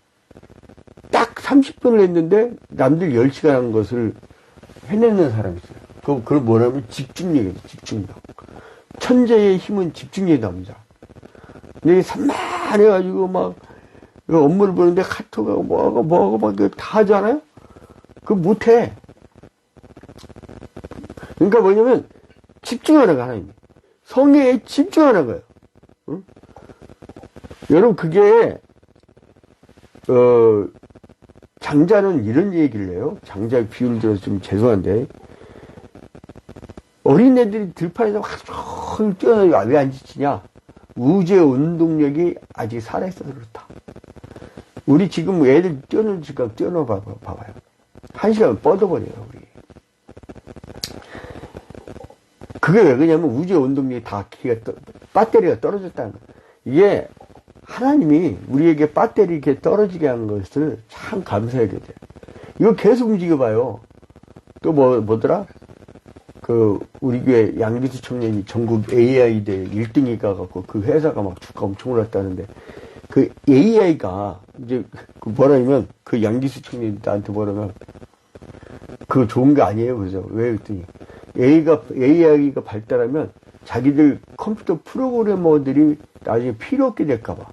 Speaker 3: 딱 30분을 했는데, 남들 10시간 한 것을 해내는 사람이 있어요. 그걸 뭐라면 집중력이에요, 집중력. 천재의 힘은 집중력이 나옵니다. 근데 산만해가지고 막, 업무를 보는데 카톡하고 뭐하고 막 다 하잖아요? 그거 못해. 그러니까 뭐냐면, 집중하는 거, 하나님. 성회에 집중하는 거예요. 응? 여러분, 그게, 장자는 이런 얘기를 해요. 장자 비유를 들어서 좀 죄송한데, 어린애들이 들판에서 확 뛰어나서 왜 안 지치냐? 우주의 운동력이 아직 살아있어서 그렇다. 우리 지금 애들 뛰어놀 시간 봐봐요. 1시간 뻗어버려요, 우리. 그게 왜 그러냐면 우주의 운동력이 다 배터리가 떨어졌다는 거예요. 이게 하나님이 우리에게 배터리 이렇게 떨어지게 하는 것을 참 감사해야 돼요. 이거 계속 움직여봐요. 또 뭐더라? 우리 교회 양기수 청년이 전국 AI 대 1등이 가갖고 그 회사가 막 주가 엄청 올랐다는데 그 AI가 이제 뭐라면 그 양기수 청년이 나한테 뭐라면 그거 좋은 게 아니에요. 그래서 왜 그랬더니 AI가 발달하면 자기들 컴퓨터 프로그래머들이 나중에 필요 없게 될까봐.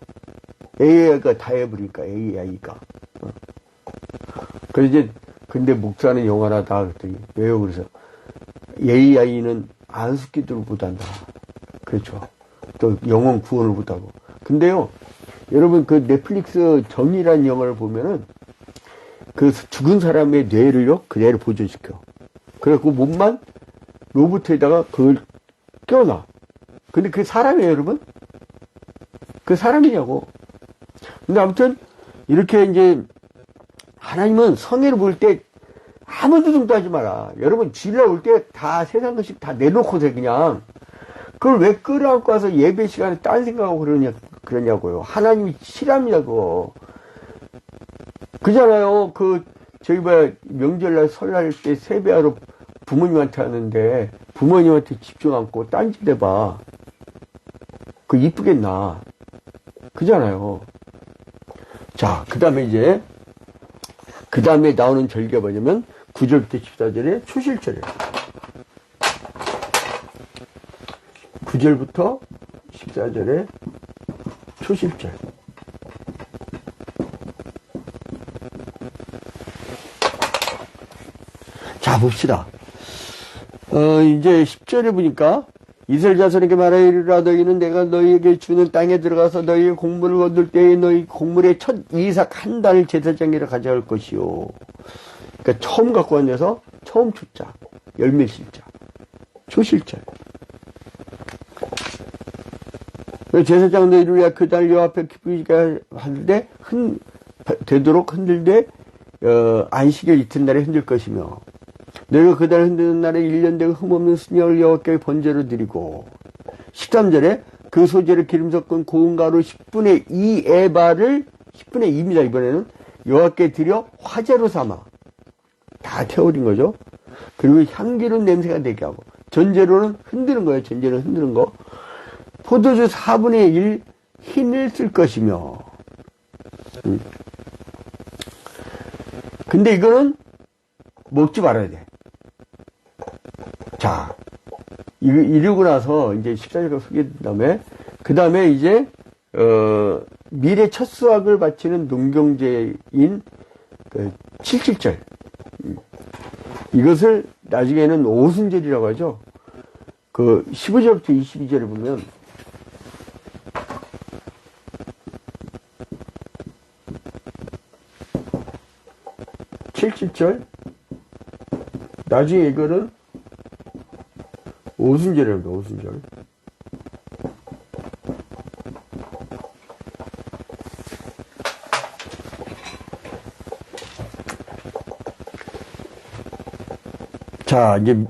Speaker 3: AI가 다 해버리니까, AI가. 그래서 이제, 근데 목사는 영원하다. 그랬더니, 왜요? 그래서, AI는 안식기도를 못한다. 그렇죠. 또 영혼 구원을 못하고. 근데요, 여러분, 그 넷플릭스 정이라는 영화를 보면은, 그 죽은 사람의 뇌를요, 그대로 보존시켜. 그래갖고 몸만 로봇에다가 그걸 껴놔. 근데 그게 사람이에요, 여러분? 그 사람이냐고. 근데 아무튼, 이렇게 이제, 하나님은 성회를 볼 때 아무 노동도 하지 마라. 여러분, 주일날 올 때 다 세상 것씩 다 내놓고서 그냥, 그걸 왜 끌어안고 와서 예배 시간에 딴 생각하고 그러냐고요. 하나님이 싫합니다, 그거. 그잖아요. 저기 명절날 설날 때 세배하러 부모님한테 하는데, 부모님한테 집중 않고 딴짓 해봐. 이쁘겠나. 그잖아요. 자, 그 다음에 나오는 절기가 뭐냐면, 9절부터 14절에 초실절이에요. 9절부터 14절에 초실절. 자, 봅시다. 이제 10절에 보니까, 이스라엘 자손에게 말하이르라. 너희는 내가 너희에게 주는 땅에 들어가서 너희의 곡물을 거둘 때에 너희 곡물의 첫 이삭 한 단을 제사장이라 가져갈 것이요. 그러니까 처음 갖고 왔내서 처음 초자, 열매실자, 초실절. 제사장 너희를 위하여 그 단을 여호와 앞에 기쁘게 하는데 되도록 흔들되 안식일 이튿날에 흔들 것이며, 너희가 그 달을 흔드는 날에 1년 되고 흠없는 순양을 여호와께 번제로 드리고, 13절에 그 소재를 기름 섞은 고운 가루 10분의 2 에바를 10분의 2입니다. 이번에는 여호와께 드려 화제로 삼아 다 태워린 거죠. 그리고 향기로운 냄새가 되게 하고, 전제로는 흔드는 거예요. 전제로는 흔드는 거. 포도주 4분의 1 흰을 쓸 것이며. 근데 이거는 먹지 말아야 돼. 자, 이러고 나서 이제 14절가 소개된 다음에, 그 다음에 이제, 미래 첫 수확을 바치는 농경제인 77절. 이것을 나중에는 오순절이라고 하죠. 15절부터 22절에 보면, 칠칠절 나중에 이거는 오순절입니다. 오순절. 자, 이제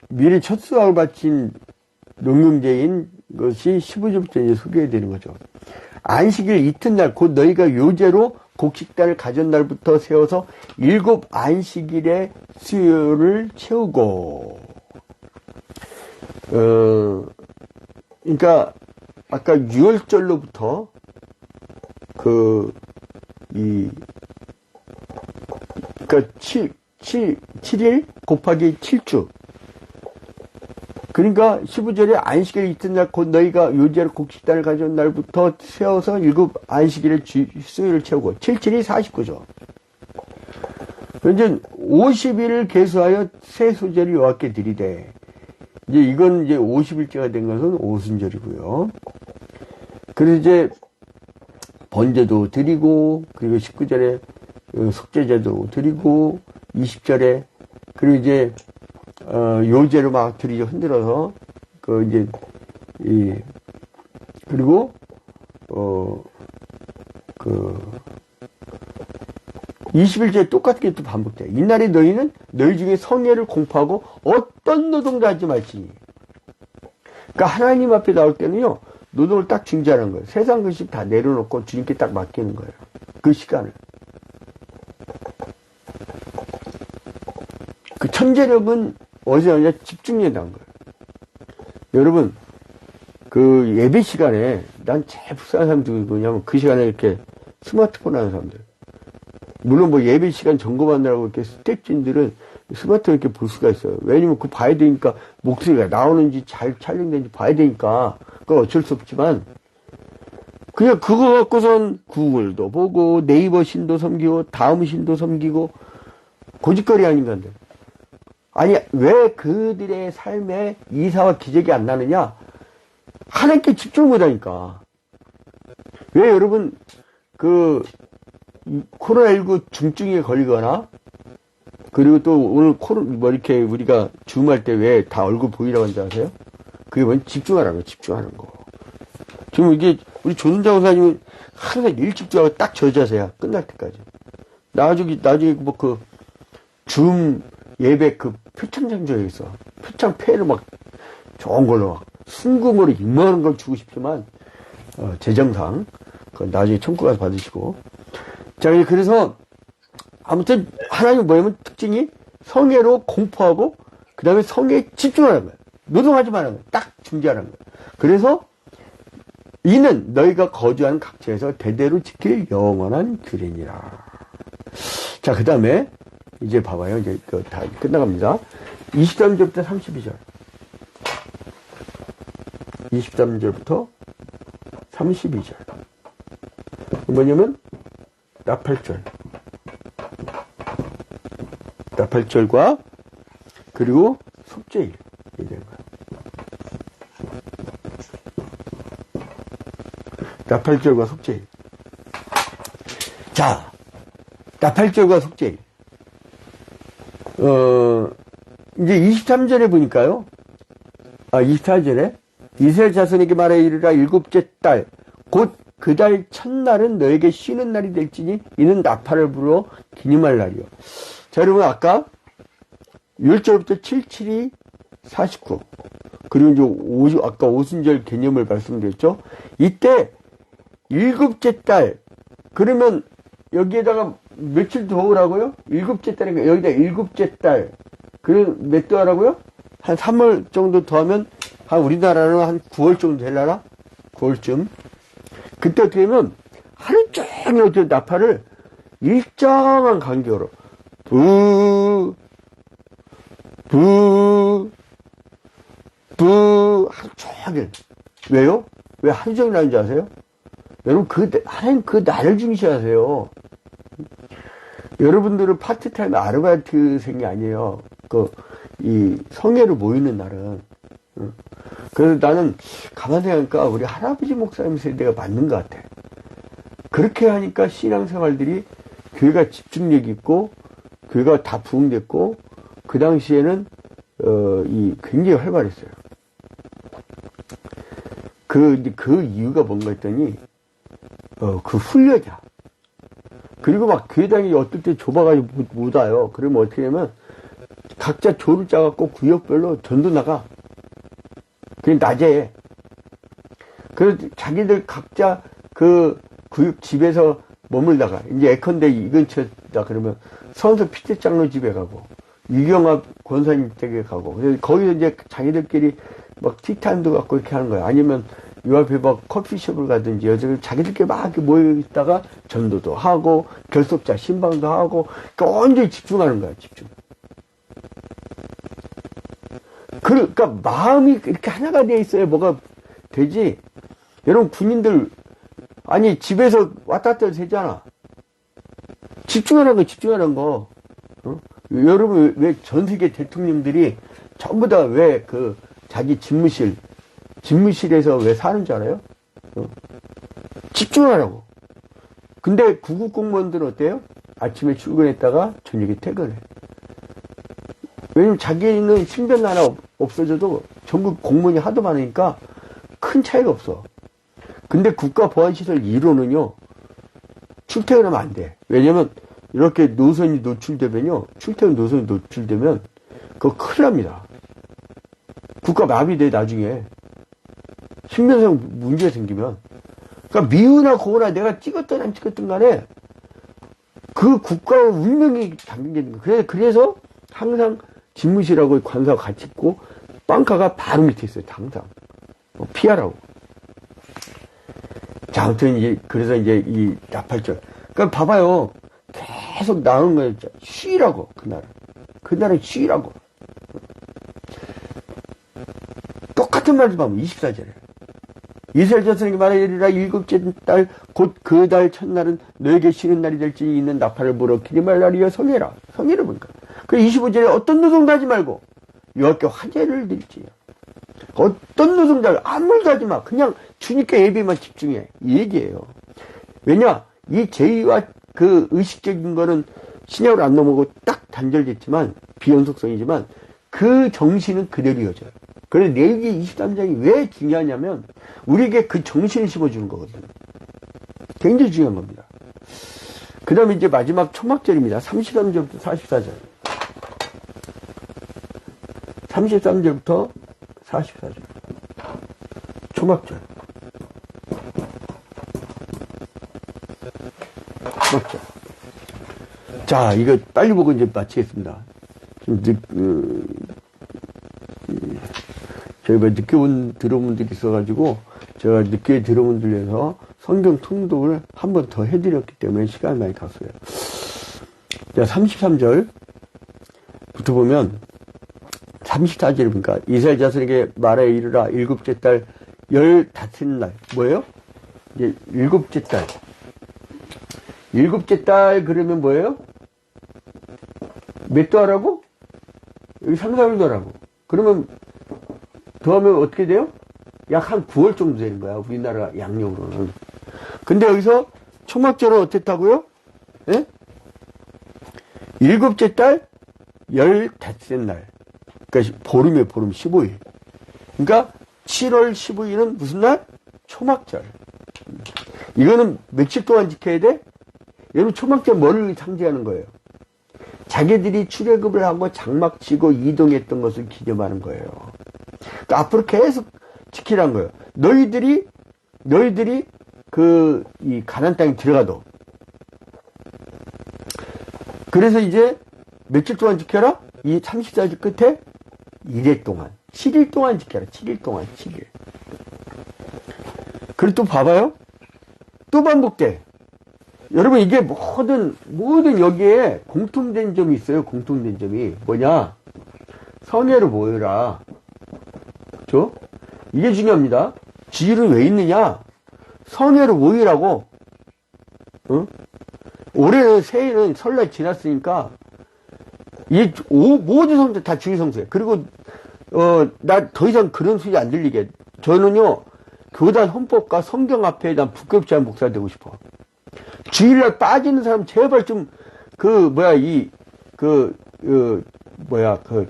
Speaker 3: 미리 첫 수확을 바친 농경제인 것이 15절부터 이제 소개해드리는 거죠. 안식일 이튿날 곧 너희가 요제로 곡식단을 가져온 날부터 세워서 7 안식일의 수요를 채우고, 그러니까 아까 6월절로부터 그러니까 7일 곱하기 7주. 그러니까 15절에 안식일 이튿날 곧 너희가 요제로 곡식단을 가져온 날부터 세워서 7 안식일의 수요를 채우고, 77이 49죠. 이제 50일을 계수하여 새 소재를 여호와께 드리되, 이제 이건 이제 50일째가 된 것은 오순절이고요. 그래서 이제 번제도 드리고, 그리고 19절에 속죄제도 드리고, 20절에 그리고 이제 요제로 막 드리죠. 흔들어서 그리고 20일째 똑같게 또 반복돼. 이날에 너희는 너희 중에 성례를 공포하고 어떤 노동도 하지 말지니. 그러니까 하나님 앞에 나올 때는요, 노동을 딱 중지하는 거예요. 세상 것이 다 내려놓고 주님께 딱 맡기는 거예요. 그 시간을. 그 천재력은 어디서 나오냐? 집중력에 나온 거예요. 여러분, 예배 시간에 난 제일 불쌍한 사람들이 뭐냐면 그 시간에 이렇게 스마트폰 하는 사람들. 물론 뭐 예배 시간 점검하느라고 이렇게 스태프진들은 스마트폰 이렇게 볼 수가 있어요. 왜냐면 그거 봐야 되니까, 목소리가 나오는지 잘 촬영되는지 봐야 되니까, 그건 어쩔 수 없지만, 그냥 그거 갖고선 구글도 보고, 네이버 신도 섬기고, 다음 신도 섬기고, 고짓거리 아닌가인데. 아니, 왜 그들의 삶에 이사와 기적이 안 나느냐? 하나님께 집중을 못하니까. 왜 여러분, 코로나19 중증에 걸리거나, 그리고 또 오늘 이렇게 우리가 줌할 때 왜 다 얼굴 보이라고 하는지 아세요? 그게 뭐냐? 집중하라는 거, 집중하는 거. 지금 이게, 우리 조선자 권사님은 항상 일 집중하고 딱 저 자세야. 끝날 때까지. 나중에 줌 예배 표창장 줘야 있어. 표창패를 막 좋은 걸로 막 순금으로 이만한 걸 주고 싶지만, 재정상, 그건 나중에 청구 가서 받으시고. 자, 그래서 아무튼 하나님 뭐냐면 특징이 성애로 공포하고 그 다음에 성애에 집중하는 거예요. 노동하지 말라는 거예요. 딱 중지하는 거예요. 그래서 이는 너희가 거주하는 각처에서 대대로 지킬 영원한 규례니라. 자, 그 다음에 이제 봐봐요. 이제 다 끝나갑니다. 23절부터 32절. 23절부터 32절. 뭐냐면 나팔절. 나팔절과 그리고 속죄일. 이게 되는 거야. 나팔절과 속죄일. 자, 나팔절과 속죄일. 이제 23절에 보니까요. 24절에 이스라엘 자손에게 말하여 이르라 일곱째 달 곧 그 달 첫날은 너에게 쉬는 날이 될지니 이는 나팔을 불어 기념할 날이요. 자, 여러분 아까 1절부터 77이 49 그리고 이제 아까 오순절 개념을 말씀드렸죠. 이때 일곱째 달 그러면 여기에다가 며칠 더 오라고요? 일곱째 달이니까 여기다 일곱째 달 그럼 몇 도 하라고요? 한 3월 정도 더 하면 한 우리나라는 한 9월 정도 될라나? 9월쯤 그때 어떻게 하면 하루 종일 어떻게 나팔을 일정한 간격으로 부 하루 종일 왜요? 왜 하루 종일 하는지 아세요? 여러분 하나님 그 날을 중시하세요. 여러분들은 파트타임 아르바이트생이 아니에요. 이 성회로 모이는 날은. 그래서 나는 가만히 생각하니까 우리 할아버지 목사님 세대가 맞는 것 같아. 그렇게 하니까 신앙생활들이 교회가 집중력 있고 교회가 다 부흥됐고 그 당시에는 굉장히 활발했어요. 그 이유가 뭔가 했더니 그 훈련이야. 그리고 막 교회당이 어떨 때 좁아가지고 못 와요. 그러면 어떻게 하면 각자 조를 짜갖고 구역별로 전도 나가. 그냥 낮에. 그래서 자기들 각자 그 구역 집에서 머물다가, 이제 예컨대 이 근처다 그러면 선서 피태 장로 집에 가고, 유경합 권사님 댁에 가고, 그래서 거기서 이제 자기들끼리 막 티타임도 갖고 이렇게 하는 거야. 아니면 요 앞에 막 커피숍을 가든지 여자들 자기들끼리 막 이렇게 모여있다가 전도도 하고, 결속자 신방도 하고, 그러니까 완전히 집중하는 거야, 집중. 그러니까 마음이 이렇게 하나가 되어 있어야 뭐가 되지. 여러분 군인들 아니 집에서 왔다 갔다 해도 되잖아. 집중하는 거. 여러분 왜 전 세계 대통령들이 전부 다 왜 자기 집무실에서 왜 사는 줄 알아요? 집중하라고. 근데 구급 공무원들은 어때요? 아침에 출근했다가 저녁에 퇴근해. 왜냐면 자기는 신변 하나 없어져도 전국 공무원이 하도 많으니까 큰 차이가 없어. 근데 국가보안시설 1호는요, 출퇴근하면 안 돼. 왜냐면 이렇게 노선이 노출되면요, 출퇴근 노선이 노출되면 그거 큰일 납니다. 국가 마비돼, 나중에. 신변상 문제가 생기면. 그러니까 미우나 고우나 내가 찍었든 안 찍었든 간에 그 국가의 운명이 담겨있는 거예요. 그래서 항상 집무실하고 관사가 같이 있고 빵카가 바로 밑에 있어요. 항상 피하라고. 자, 아무튼 그래서 이 나팔절. 그러니까 봐봐요. 계속 나오는 거예요. 쉬라고 그날은 쉬라고. 똑같은 말도 하면 24절에 이스라엘 자손에게 말하리라 일곱째 달 곧 그 달 첫날은 너에게 쉬는 날이 될지 있는 나팔을 불어 기념할 날이여 성회라. 성회를 보니까. 그 25절에 어떤 노동도 하지 말고 여호와께 화제를 드릴지요. 어떤 노동도 아무 일도 하지 마. 그냥 주님께 예배만 집중해. 이 얘기예요. 왜냐? 이 제의와 그 의식적인 거는 신약으로 안 넘어가고 딱 단절됐지만 비연속성이지만 그 정신은 그대로 이어져요. 그래서 레위기 23장이 왜 중요하냐면 우리에게 그 정신을 심어주는 거거든요. 굉장히 중요한 겁니다. 그 다음에 이제 마지막 초막절입니다. 33절부터 44절. 33절부터 44절. 초막절. 초막절. 자, 이거 빨리 보고 이제 마치겠습니다. 저희가 늦게 들어온 분들이 있어가지고, 제가 늦게 들어온 분들 위해서 성경 통독을 한 번 더 해드렸기 때문에 시간이 많이 갔어요. 자, 33절부터 보면, 34절에 보니까, 이스라엘 자손에게 말하여 이르라, 일곱째 달, 15날. 뭐예요? 이제, 일곱째 달. 일곱째 달, 그러면 뭐예요? 몇 도하라고? 여기 3, 4월 도하라고. 그러면, 더하면 어떻게 돼요? 약 한 9월 정도 되는 거야. 우리나라 양력으로는. 근데 여기서 초막절은 어땠다고요? 예? 일곱째 달, 15째 날. 그러니까 보름이에요, 보름 15일. 그러니까 7월 15일은 무슨 날? 초막절. 이거는 며칠 동안 지켜야 돼? 여러분, 초막절 뭐를 상징하는 거예요? 자기들이 출애굽을 하고 장막 치고 이동했던 것을 기념하는 거예요. 그러니까 앞으로 계속 지키라는 거예요. 너희들이 이 가나안 땅에 들어가도. 그래서 이제 며칠 동안 지켜라? 이 34일 끝에 1일 동안, 7일 동안 지켜라. 7일 동안, 7일. 그리고 또 봐봐요. 또 반복돼. 여러분, 이게 모든 여기에 공통된 점이 있어요. 공통된 점이. 뭐냐? 성회로 모여라. 그죠? 이게 중요합니다. 지일은 왜 있느냐? 성회로 모이라고. 어? 올해는 새해는 설날 지났으니까, 모든 성들 다 주일 성수예요. 그리고, 나 더 이상 그런 소리 안 들리게. 저는요, 교단 헌법과 성경 앞에 난 부끄럽지 않은 목사 되고 싶어. 주일날 빠지는 사람 제발 좀,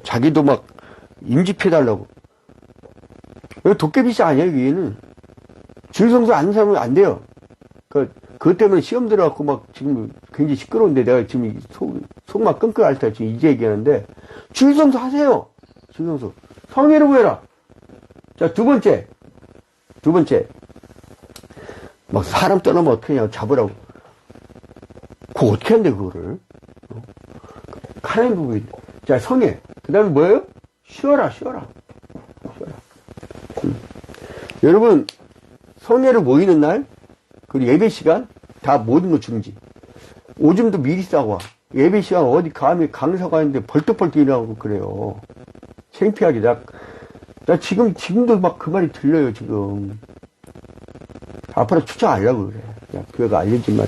Speaker 3: 자기도 막 임집해달라고. 여기 도깨비씨 아니야, 위에는. 주일 성수 아는 사람은 안 돼요. 그것 때문에 시험 들어갖고 막 지금 굉장히 시끄러운데 내가 지금 속막 끙끙 앓다 지금 이제 얘기하는데, 주일 성수 하세요. 주일 성수. 성회로 모여라. 자, 두 번째. 막 사람 떠나면 어떻게 하냐고 잡으라고. 그거 어떻게 한대, 그거를. 하나님 부분이. 자, 성회. 그 다음에 뭐예요? 쉬어라. 여러분, 성회로 모이는 날, 그리고 예배 시간, 다 모든 거 중지. 오줌도 미리 싸고 와. 예배 시간 어디 감히 강사 가는데 벌떡벌떡 일어나고 그래요. 창피하게. 나 지금도 막 그 말이 들려요, 지금. 앞으로 추천 안 하려고 그래. 그냥 교회가 알려지만.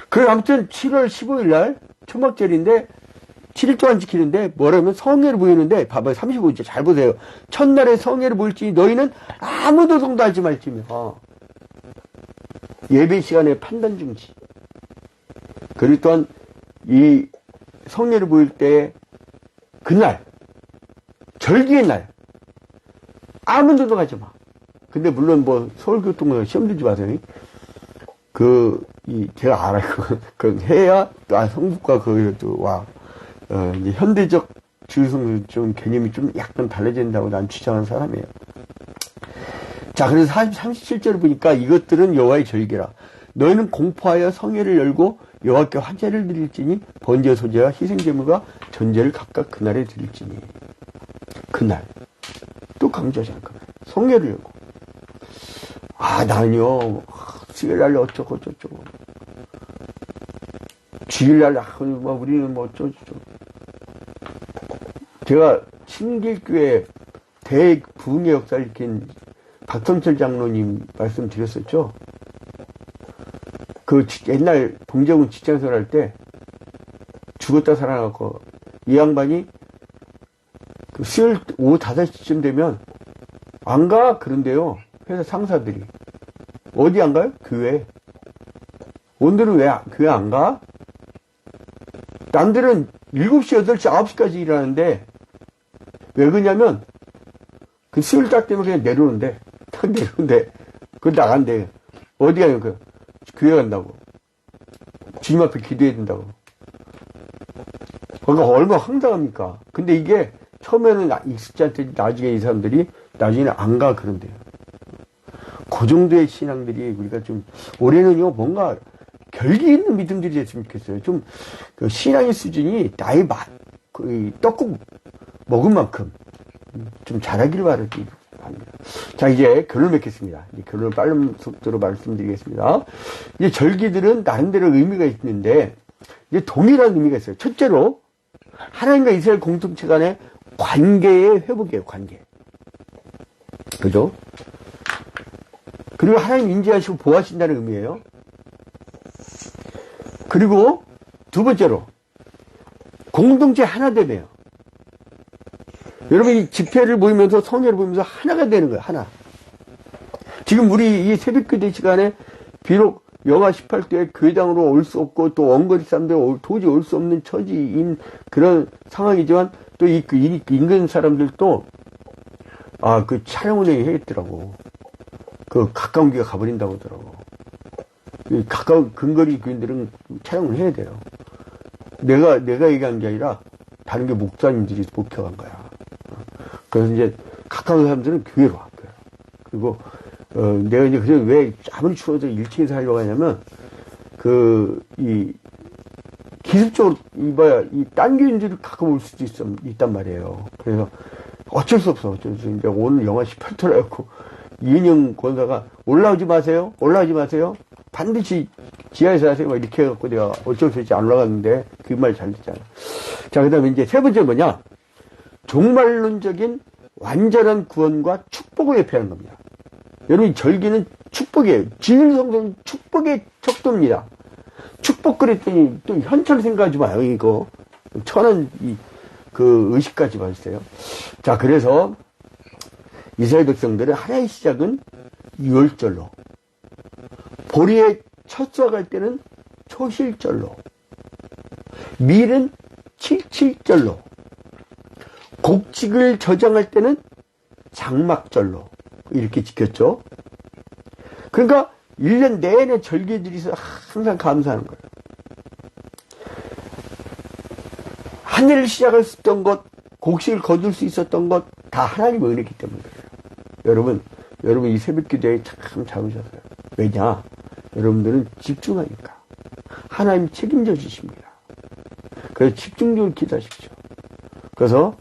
Speaker 3: 그래, 아무튼 7월 15일 날, 초막절인데, 7일 동안 지키는데, 뭐라면 성회를 모이는데, 봐봐요, 35절 잘 보세요. 첫날에 성회를 모일지 너희는 아무도 동도하지 말지며. 예배 시간에 판단 중지. 그리고 또한, 이 성회를 모일 때, 그날, 절기의 날, 아무도 동하지 마. 근데 물론 서울교통공사 시험 들지 마세요. 제가 알아요. 해야, 성북과 이제 현대적 주의성 좀 개념이 좀 약간 달라진다고 난 주장하는 사람이에요. 자, 그래서 37절을 보니까 이것들은 여호와의 절기라. 너희는 공포하여 성회를 열고 여호와께 화제를 드릴지니 번제 소제와 희생제물과 전제를 각각 그날에 드릴지니. 그날. 또 강조하지 않을까. 성회를 열고. 나는요, 주일날 어쩌고. 주일날, 우리는 어쩌고. 제가 신길교회 대부흥의 역사를 일으킨 박성철 장로님 말씀드렸었죠? 옛날 봉재훈 직장생활 할 때 죽었다 살아나고 이 양반이 수요일 오후 5시쯤 되면 안 가? 그런데요. 회사 상사들이. 어디 안 가요? 교회. 오늘은 왜 교회 안 가? 남들은 7시, 8시, 9시까지 일하는데 왜 그러냐면 수요일 딱 되면 그냥 내려오는데 그거 나간대. 어디 가요? 교회 간다고. 주님 앞에 기도해야 된다고. 그러니까 얼마나 황당합니까? 근데 이게 처음에는 익숙지 않대 나중에 이 사람들이 나중에는 안 가 그런데요. 그 정도의 신앙들이 우리가 좀, 올해는요, 뭔가 결기 있는 믿음들이 됐으면 좋겠어요. 좀, 그 신앙의 수준이 나의 그 떡국 먹은 만큼 좀 잘하기를 바랍니다. 자, 이제 결론을 맺겠습니다. 이 결론을 빠른 속도로 말씀드리겠습니다. 이제 절기들은 나름대로 의미가 있는데, 이제 동일한 의미가 있어요. 첫째로, 하나님과 이스라엘 공동체 간의 관계의 회복이에요, 관계. 그죠? 그리고 하나님 인지하시고 보호하신다는 의미예요. 그리고 두 번째로, 공동체 하나됨이에요. 여러분, 이 집회를 모이면서 성회를 모이면서 하나가 되는 거예요, 하나. 지금 우리 이 새벽기도 시간에 비록 영하 18도에 교회당으로 올 수 없고 또 원거리 사람들 도저히 올 수 없는 처지인 그런 상황이지만 또 이 인근 사람들도 그 차량 운행이 해야겠더라고. 그 가까운 길에 가버린다고 하더라고. 이 가까운 근거리 교인들은 차량을 해야 돼요. 내가 얘기한 게 아니라 다른 게 목사님들이 목격한 거야. 그래서 이제 가까운 사람들은 교회로 갈 거예요. 그리고 내가 이제 그래서 왜 아무리 추워도 1층에서 하려고 하냐면 기습적으로 이 딴 교인들이 가끔 올 수도 있단 말이에요. 그래서 어쩔 수 없어. 이제 오늘 영하 18도라고 이은영 권사가 올라오지 마세요. 반드시 지하에서 하세요. 이렇게 해갖고 내가 어쩔 수 없이 안 올라갔는데 그 말 잘 듣잖아. 자, 그 다음에 이제 세 번째 뭐냐? 종말론적인 완전한 구원과 축복을 예표하는 겁니다. 여러분, 절기는 축복이에요. 진일성소는 축복의 척도입니다. 축복 그랬더니 또 현찰 생각하지 마요. 이거 천한 의식까지 봤어요. 자, 그래서 이스라엘 백성들의 하나의 시작은 유월절로, 보리의 첫 수확할 때는 초실절로, 밀은 칠칠절로, 곡식을 저장할 때는 장막절로 이렇게 지켰죠. 그러니까 1년 내내 절기들이 있어 항상 감사하는 거예요. 한 해를 시작할 수 있던 것, 곡식을 거둘 수 있었던 것 다 하나님의 은혜이기 때문에 그래요. 여러분 이 새벽 기도에 참 잡으셨어요. 왜냐? 여러분들은 집중하니까 하나님 책임져 주십니다. 그래서 집중적으로 기도하십시오. 그래서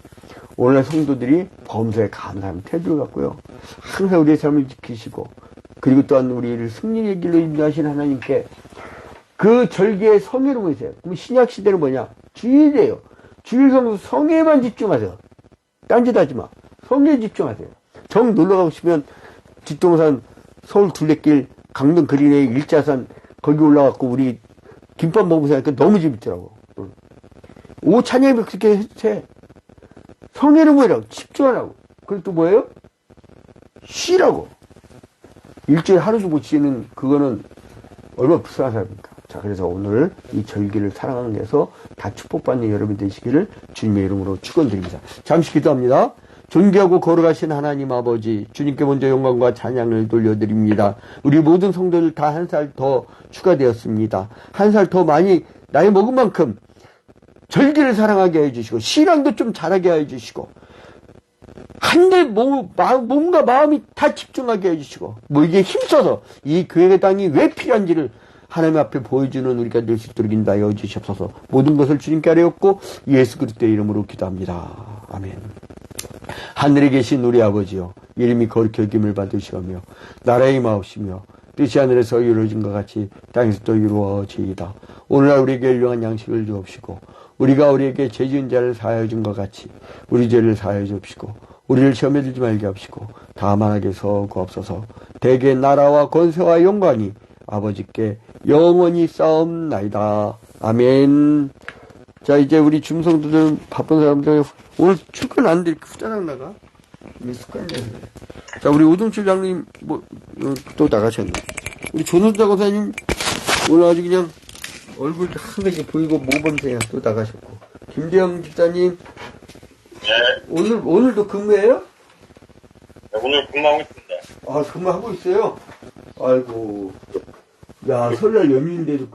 Speaker 3: 오늘날 성도들이 범사에 감사하는 태도를 갖고요. 항상 우리의 삶을 지키시고, 그리고 또한 우리를 승리의 길로 인도하신 하나님께 그 절기의 성회로 모이세요. 그럼 신약 시대는 뭐냐? 주일이에요. 주일 성수 성회만 집중하세요. 딴짓 하지 마. 성회에 집중하세요. 정 놀러 가고 싶으면 뒷동산 서울 둘레길 강릉 그린웨이 일자산 거기 올라갔고 우리 김밥 먹으면서 하니까 너무 재밌더라고. 오 찬양이 그렇게 해. 성회를 모이라고 집중하라고. 그리고 또 뭐예요? 쉬라고. 일주일에 하루도 못 쉬는 그거는 얼마나 불쌍한 사람입니까? 자, 그래서 오늘 이 절기를 사랑하는 데서 다 축복받는 여러분 되시기를 주님의 이름으로 축원드립니다. 잠시 기도합니다. 존귀하고 거룩하신 하나님 아버지, 주님께 먼저 영광과 찬양을 돌려드립니다. 우리 모든 성도들 다 한 살 더 추가되었습니다. 한 살 더 많이 나이 먹은 만큼 절기를 사랑하게 해주시고 신앙도 좀 잘하게 해주시고 한데 몸과 마음이 다 집중하게 해주시고 이게 힘써서 이 교회의 땅이 왜 필요한지를 하나님 앞에 보여주는 우리가 될 수 있도록 인도하여 주시옵소서. 모든 것을 주님께 아뢰옵고 예수 그리스도의 이름으로 기도합니다. 아멘. 하늘에 계신 우리 아버지여, 이름이 거룩히 여김을 받으시오며 나라의 임하옵시며 뜻이 하늘에서 이루어진 것 같이 땅에서도 이루어지이다. 오늘날 우리에게 일용한 양식을 주옵시고 우리가 우리에게 죄 지은 자를 사하여 준 것 같이 우리 죄를 사하여 주옵시고 우리를 시험에 들지 말게 하옵시고 다만 악에서 구하옵소서. 대개 나라와 권세와 영광이 아버지께 영원히 싸움나이다. 아멘. 자, 이제 우리 중성도들 바쁜 사람들 오늘 출근 안 돼. 이렇게 후다닥 나가. 습관이네. 자, 우리 오동철 장로님 또 나가셨네. 우리 조선자 고사님 오늘 아주 그냥 얼굴 한 가지 보이고 모범생이야. 또 나가셨고. 김대영 집사님. 네. 오늘도 근무해요?
Speaker 4: 네, 오늘 근무하고 있습니다.
Speaker 3: 아, 근무하고 있어요? 아이고. 야, 설날 연휴인데도